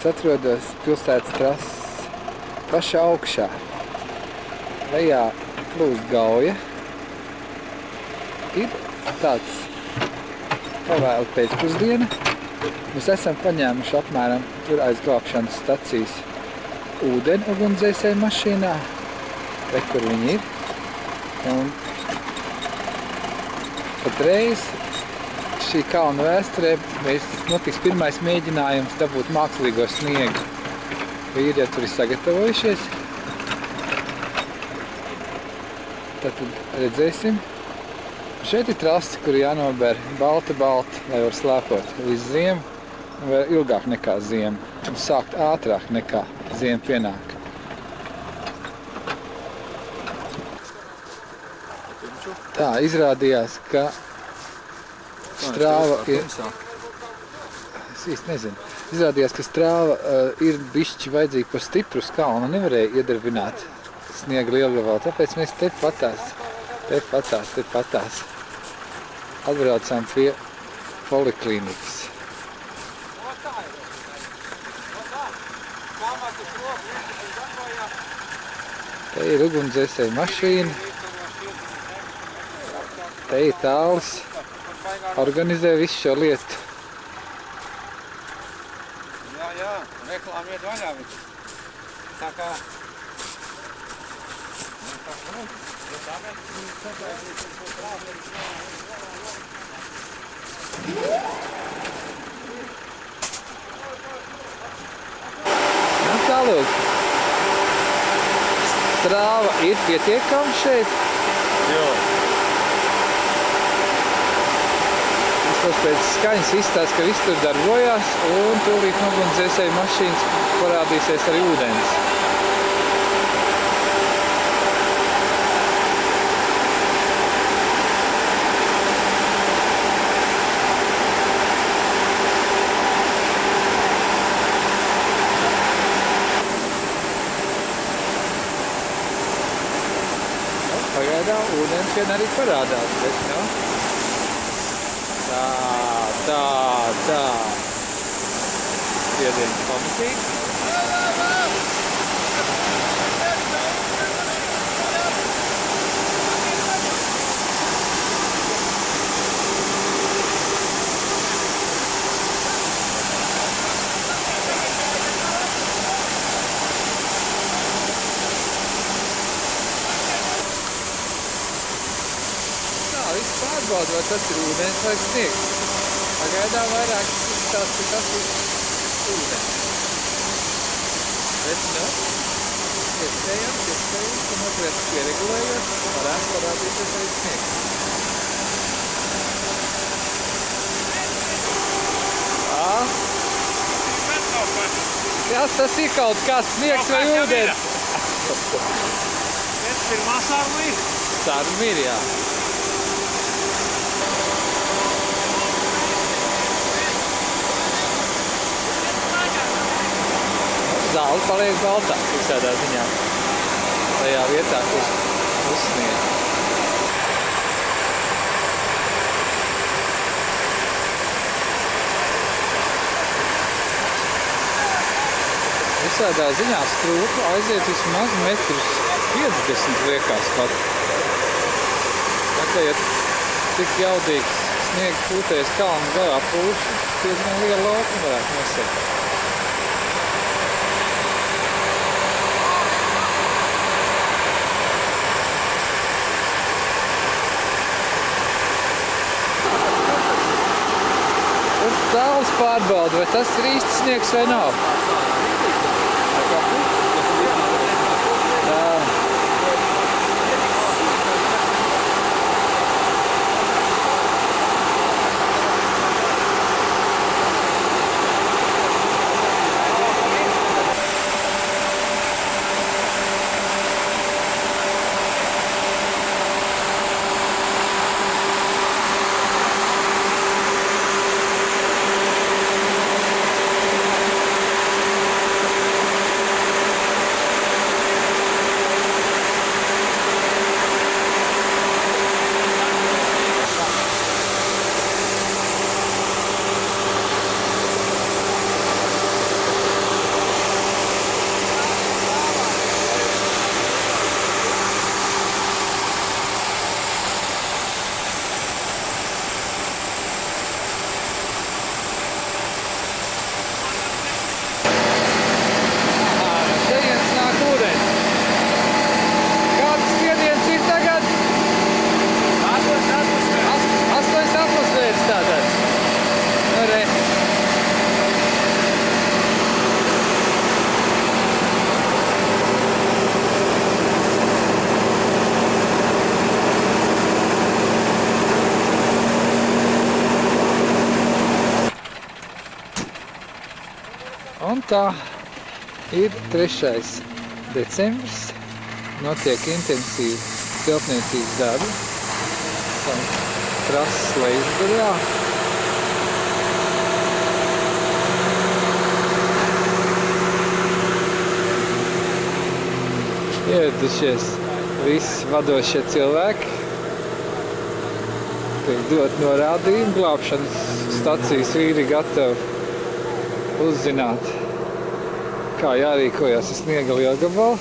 Atrodos pilsētas trases pašā augšā. Lejā plūst Gauja. Ir tāds pavēlu pēcpusdiena. Mēs esam paņēmuši apmēram tur aiz glābšanas stacijas ūdeni ugunsdzēsēju mašīnā. Re, kur viņi ir. Un patreiz šī kalna vēsturē notiks pirmais mēģinājums dabūt mākslīgo sniegu. Vīri tur ir sagatavojušies. Tad redzēsim. Šeit ir trasi, kur jānober balti, lai var slēpot līdz ziemu, un vēl ilgāk nekā ziema, un sākt ātrāk nekā ziema pienāk. Tā izrādījās, ka Strāva ir... Es īsti nezinu. Izrādījās, ka Strāva ir bišķi vajadzīgi par stipru kalnu, nevarēja iedarbināt sniega lielgabalu, tāpēc mēs te patās atbraucām pie poliklīnikas. Te ir ugunsdzēsēju mašīna, te ir tāls. Organizē visu šo lietu. Jā, reklāmiet vaļā viņš. Tā kā... Nu, tālūk. Strāva ir pietiekama šeit? Jo. Pēc skaņas izstāsta, ka viss tur darbojās, un tūlīt ugunsdzēsēju mašīnas parādīsies arī ūdens. Pagaidām ūdens vien arī parādās, bet, nu? Tā. Spiediens pamatīgi. Tā, viss pārbauda, vai tas ir ūdens vai sniegs. Pagaidām vairāk izstāsta, ka tas ir ūdens. Bet, nu, iespējams, ka mazliet pieregulējot, varētu parādīties arī sniegs. Jā, tas ir kaut kas sniegs vai ūdens. Pirmā sarma ir? Sarma ir, jā. Zāle paliek baltā, visādā ziņā. Tajā vietā, kur uzsniedz. Visādā ziņā strūpa aiziet vismaz metrus 50 liekas pat. Tā kā, ja tik jaudīgs sniega pūtēs kalnu garā pūš, diezgan liela laukuma varētu nosegt. Tāls pārbauda, vai tas ir īsti sniegs vai nav. Tā ir 3. decembris. Notiek intensīvi celtniecības darbi. Trases lejasdaļā. Ieradušies visi vadošie cilvēki. Tiek dot norādījumi, glābšanas stacijas vīri gatavi uzzināt, kā jārīkojas ar sniega lielgabalu.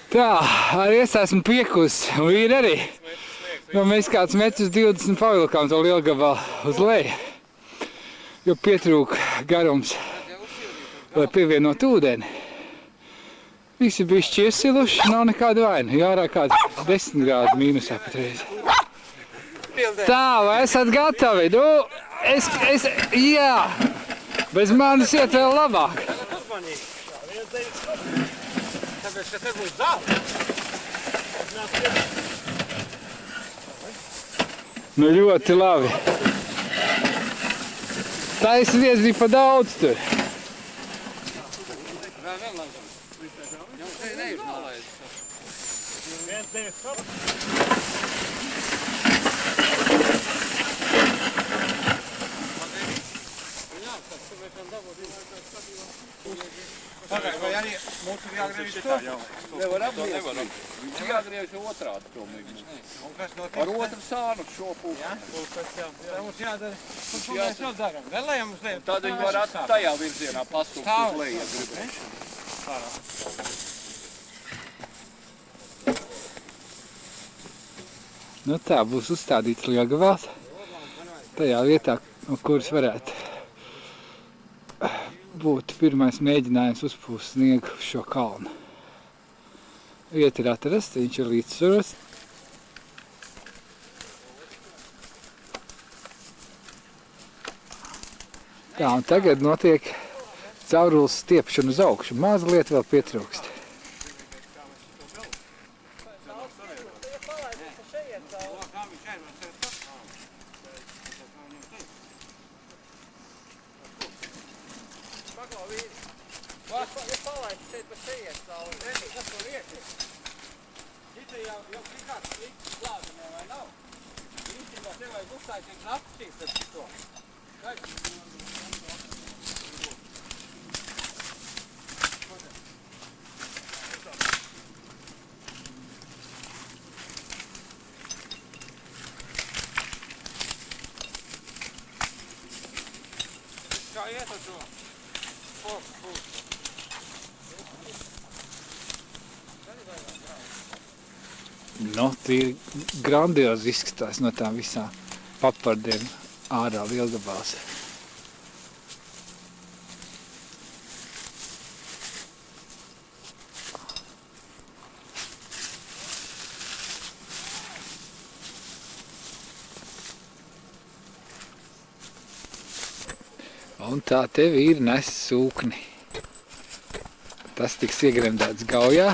Tā, arī es esmu piekusi, un vīri arī. Jo mēs kāds metrus 20 pavilkām to lielgabalu uz leju, jo pietrūka garums, lai pievienot ūdeni. Visi bišķi iesiluši, nav nekāda vaina, jārā kāda 10 grādu mīnusā patreiz. Tā, vai esat gatavi? Nu, jā, bez manis iet vēl labāk. Tāpēc, ka te būs zelta. Nu ļoti labi. Taisies bija pa daudz tur. Vēl labi. Jau te reiz nalaidis. 1, 9, hop. Pagaid, vai arī mums ir jāgriež to? Nevar apgriezt. Viņš jāgriež otrādi pilnīgi. Un kas notiek? Ar otru sānu šo pusi. Jā? Tā mums jādara. Un ko mēs vēl daram? Vēl lejam uz leju. Tad viņi var tajā virzienā pasukt uz leju, ja gribēs. Nu tā, būs uzstādīts lielgabals. Tajā vietā, no kuras varētu būt pirmais mēģinājums uzpūst sniegu uz šo kalnu. Vieta ir atrasta, viņš ir līdzsvarots. Tā, un tagad notiek caurules stiepšana uz augšu. Mazliet vēl pietrūkst. Kā iet ar to? Nu, tie grandiozi izskatās no tām visām papardiem ārā lielgabals. Un tā te vīri nes sūkni. Tas tiks iegremdēts gaujā.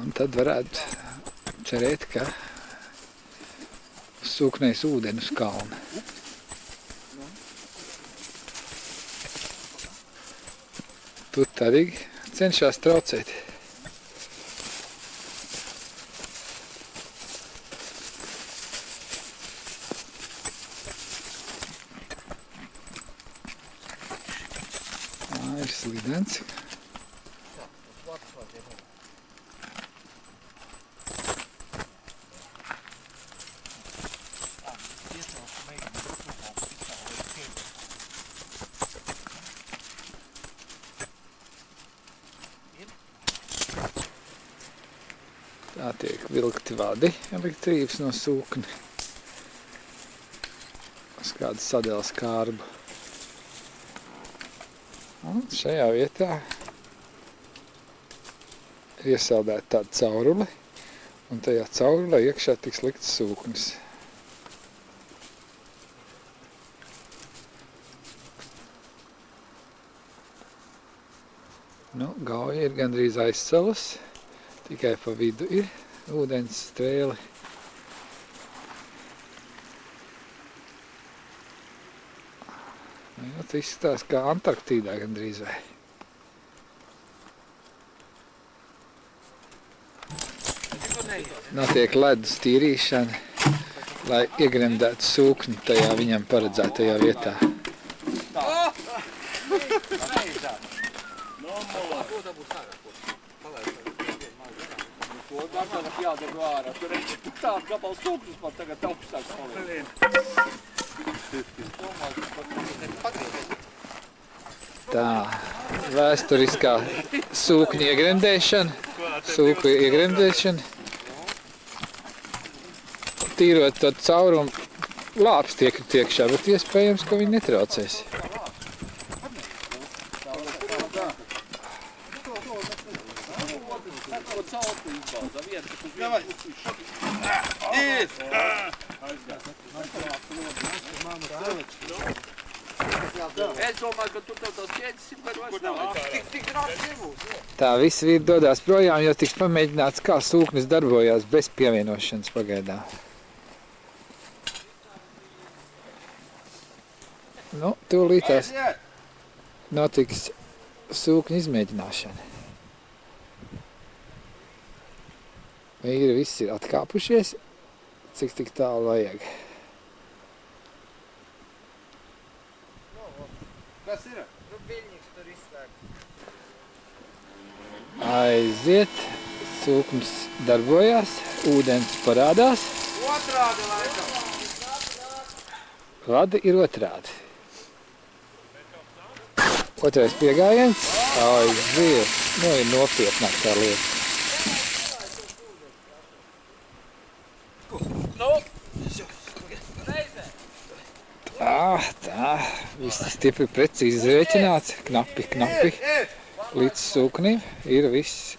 Un tad varētu cerēt, ka sūknēs ūdeni uz kalna. Tur arī cenšas traucēt. Ir slidens. Tā tiek vilkti vadi elektrības no sūkni uz kādu sadales kārbu. Un šajā vietā iesaldēt tādu cauruli, un tajā caurulē iekšā tiks likts sūknis. Nu, gauja ir gandrīz aizsalus, tikai pa vidu ir ūdens strēli. Nu, tas izskatās kā Antarktīdā gandrīz vai. Notiek ledus tīrīšana, lai iegremdētu sūkni tajā viņam paredzētajā vietā. Jādara ārā. Tur ir tāds gabals sūknis pat tagad augstāks paliek. Tā, vēsturiskā sūkņa iegremdēšana. Tīrot to caurumu, lāps tiekrit iekšā, bet iespējams, ka viņi netraucēs. Es domāju, ka tur tās ķēdes ir vairs nav. Tik grāks iebūs. Tā visi vīri dodās projām, jo tiks pamēģināts, kā sūknis darbojās bez pievienošanas pagaidām. Nu, tūlītās notiks sūkņa izmēģināšana. Vīri visi ir atkāpušies, cik tik tālu vajag. Kas ir? Nu, biļņiks tur izslēgt. Aiziet, sūknis darbojās, ūdens parādās. Otrādi laikam. Vadi ir otrādi. Otrais piegājiens. Aiziet, nu ir nopietnāk tā lieta. Tā, viss stipri precīzi izrēķināts, knapi, līdz sūknim ir viss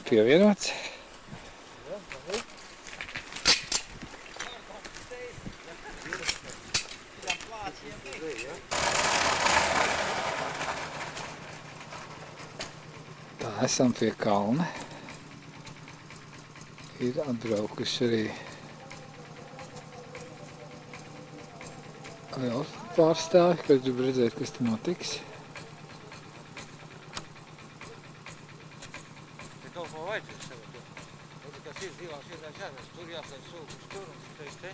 pievienots. Tā, esam pie kalna. Ir atbraukuši arī vēl pārstāvi, kas grib redzēt, kas te notiks. Te kaut ko vajadzēs sev tur. Tad, kas ir zilās iedās jānes, tur jāslēdz sūknis tur un šitais te.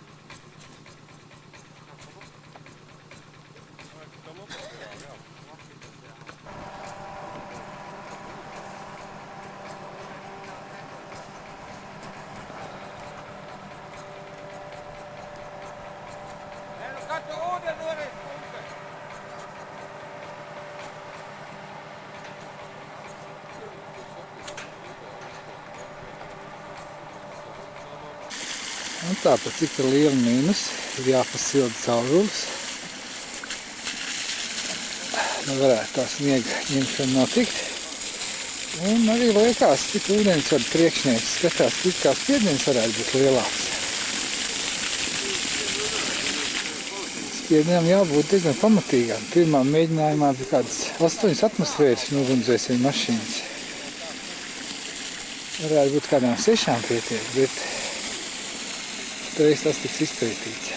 Un tāpēc, cik ir liela mīnus, ir jāpasilda caurulis. Nu, varētu tā sniega ņemšana notikt. Un arī liekas, cik ūdens var priekšnieks skatās, cik kā spiediens varētu būt lielāks. Spiedienam jābūt diezgan pamatīgām. Pirmā mēģinājumā bija kādas 8 atmosfēras nogundzēsim mašīnas. Varētu būt kādām 6 pietiek, bet reiz tas tiks izpētīts.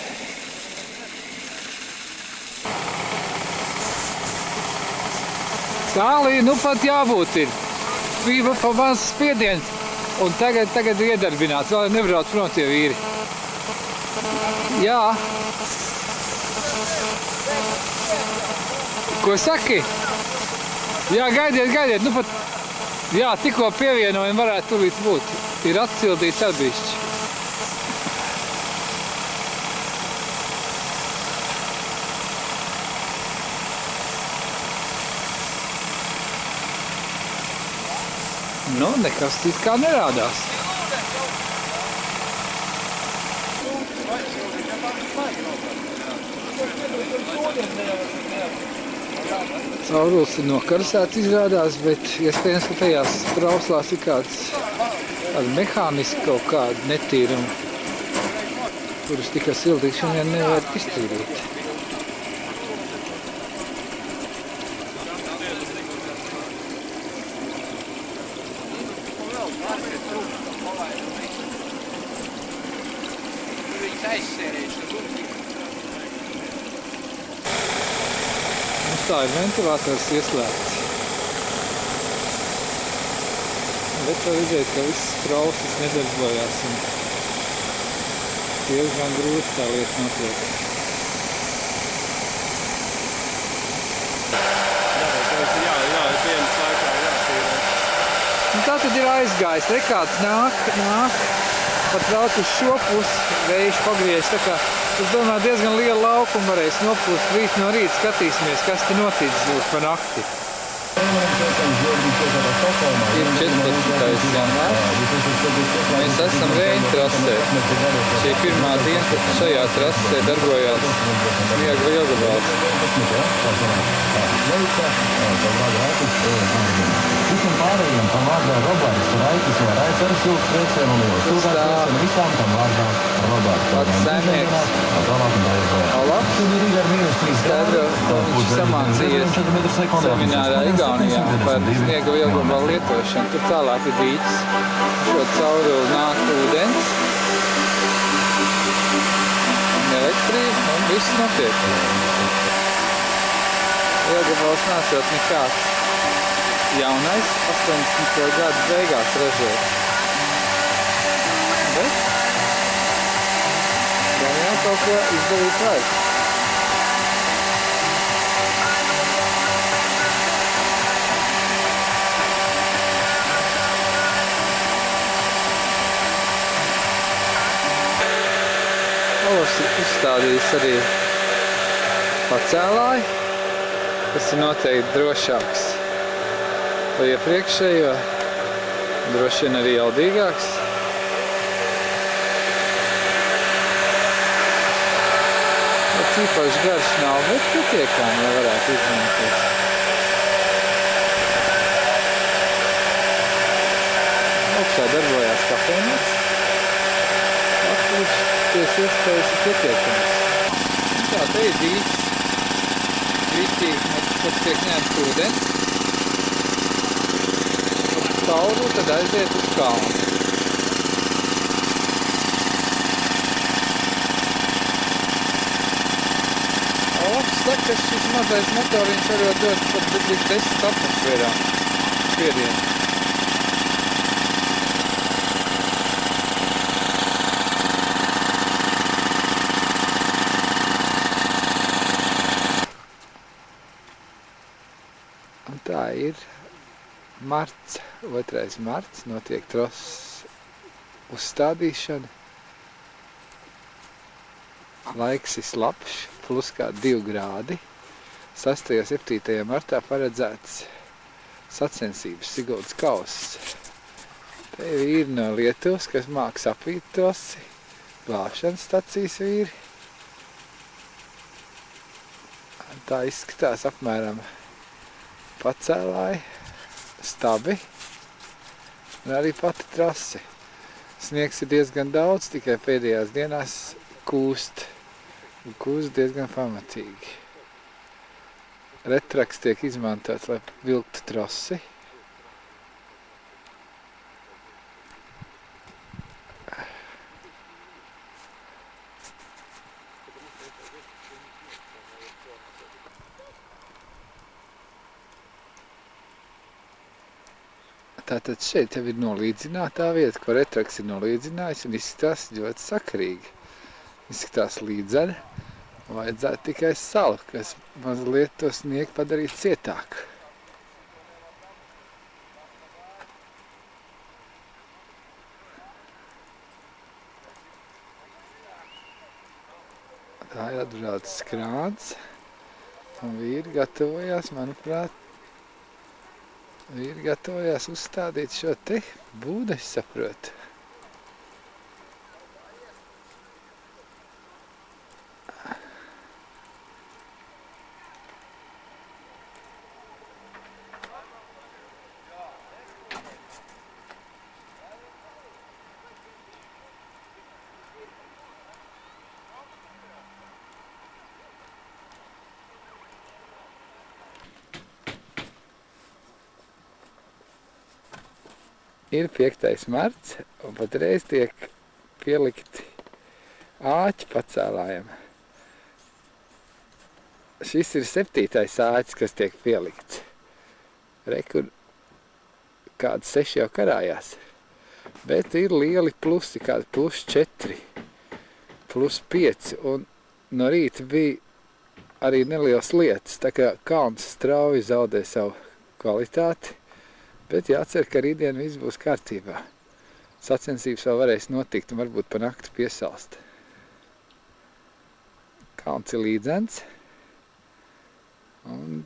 Sālī, nu pat jābūt ir. Bija pa maz spiediens, un tagad ir iedarbināts. Vēl nebrauc prom tie vīri. Jā. Ko saki? Jā, gaidiet, nu pat. Jā, tikko pievienojumi varētu tūlīt būt. Ir atsildīts atbišķi. Nu, nekas it kā nerādās. Caurulis ir nokarsēts izrādās, bet iespējams, ka tajās trauslās ir kāds mehāniski kaut kādi netīrumi, kurus tikai sildīšana vien nevar iztīrīt. Mums tā ir ventilators ieslēgts. Bet var redzēt, ka viss trauslis nedarbojās un diezgan grūti tā lieta notiek. Jā, dienas laikā jātīrē. Un tā tad ir aizgājis. Rekāds nāk, pat brauc uz šo pusi, vējš pagriež. Tā kā, es domāju, diezgan liela laukuma varēs nopūst rīt no rīta. Skatīsimies, kas te noticis būs pa nakti. Ir 14. janvārs. Mēs esam Reņu trasē. Šī pirmā diena, kad šajā trasē darbojās sniega lielgabals. Visam pārējiem tam vārdā Roberts, Raitis vai Raits ar siltu priecēm un jau stūrāties un visām tam vārdā Roberts. Pats saimnieks. Olafs. Skaidro, ko viņš samācījies seminārā Igaunijā par sniega lielgabalu lietošanu. Tur tālāk ir dīķis. Šo cauruli nāk ūdens. Elektrība un viss notiek. Lielgabals nāsot nekāds. Jaunais 80. gadu beigās ražots. Bet gan jau kaut ko izdarīt vajag. Olafs ir uzstādījis arī pacēlāju, kas ir noteikti drošāks par iepriekšējo, droši vien arī jaudīgāks. Īpaši garš nav, bet pietiekami, lai varētu izmantot. Augšā darbojās kafejnīca. Atpūšties iespējas ir pietiekams. Tā, te ir dīķis. Dīķī, kad tiek ņemts ūdens. Cauru, tad aiziet uz kalnu. Olafs saka, ka šis mazais motoriņš var dot pat līdz 10 atmosfērām spiedienu. Un tā ir marts, 2. marts, notiek troses uzstādīšana. Laiks ir slapš, plus kā 2 grādi. 6. un 7. martā paredzēts sacensības Siguldas kauss. Te ir vīri no Lietuvas, kas māk sapīt trosi, glābšanas stacijas vīri. Tā izskatās apmēram pacēlāji, stabi un arī pati trase. Sniegs ir diezgan daudz, tikai pēdējās dienās kūst. Un kūst diezgan pamatīgi. Retraks tiek izmantots, lai vilktu trosi. Tātad šeit jau ir nolīdzinātā vieta, ko retraks ir nolīdzinājis un izskatās ļoti sakarīgi. Izskatās līdzeni. Vajadzētu tikai salu, kas mazliet to sniegu padarīt cietāk. Tā ir atbraucis krāns. Un vīri gatavojās, manuprāt, uzstādīt šo te būdu, es saprotu. Ir 5. marts, un patreiz tiek pielikti āķi pacēlājiem. Šis ir 7. āķis, kas tiek pielikts. Rekur kādi 6 jau karājās. Bet ir lieli plusi, kādi +4, +5, un no rīta bija arī nelielas lietas, tā kā kalns strauji zaudē savu kvalitāti, bet jācer, ka rītdien viss būs kārtībā. Sacensības vēl varēs notikt un varbūt pa nakti piesalst. Kalns ir līdzens, un